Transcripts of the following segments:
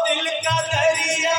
दिल का दरिया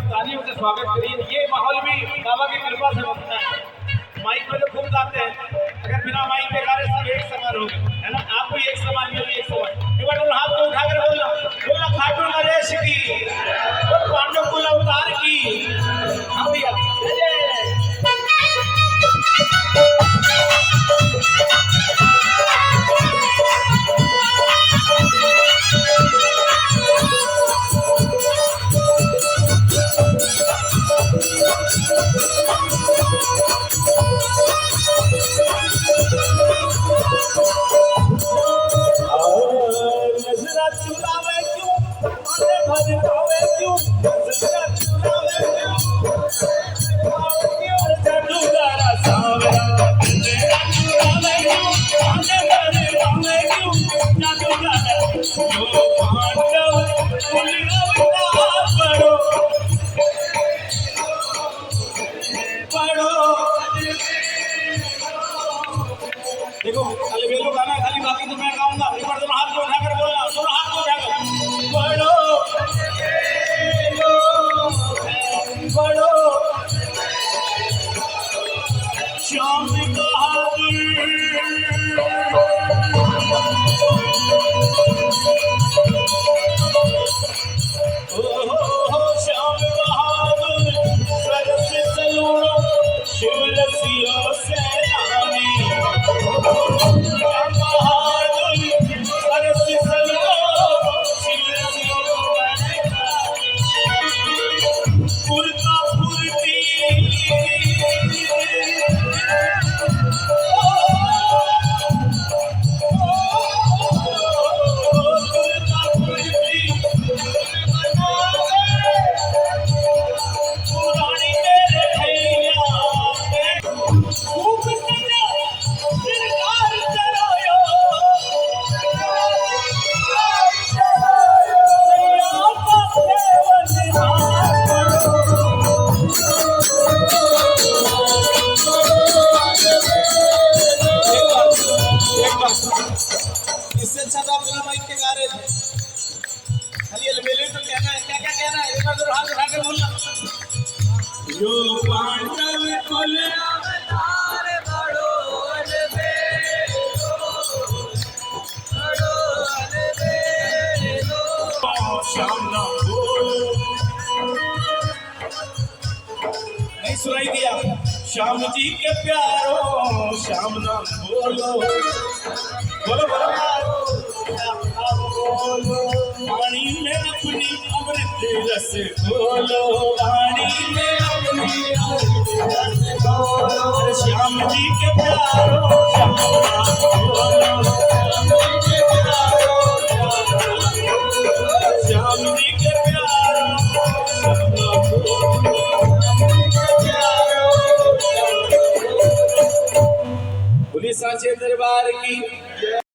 तालियों से स्वागत करिए। ये माहौल भी बाबा की कृपा से बनता है। माइक में तो खूब गाते हैं, अगर बिना माइक के गा रहे सब एक समान हो है ना। आप भी एक समान, मैं भी एक समान। एक बार हाथ को उठाकर बोलना खाटू नरेश की, पांडव कुल अवतार की। हम भैया देखो खाली बेलो गाना खाली, बाकी तो मैं गाऊंगा। एक बार दोनों हाथ को उठाकर बोलना, दोनों हाथ को उठाकर बड़ो बड़ो श्याम बहादुर, श्याम बहादुर सरस सलूणो शिव रसियो सेनानी। इससे अच्छा तो अपना माइक के गा रहे थे। खाली अलबेले तो कहना है, क्या क्या कहना है, एक बार जरूर हाथ उठा के बोलना। यो पांडव कुल अवतार बड़ो अलबेलो श्याम ना बोलो, नहीं सुनाई दिया। श्याम जी के प्यारो श्याम ना बोलो, बोलो बोलो वाणी में अपनी अमृत रस बोलो, वाणी में अपनी अमृत रस बोलो। जी के प्यारो श्याम जी के प्यारो पुलिसाचे दरबार की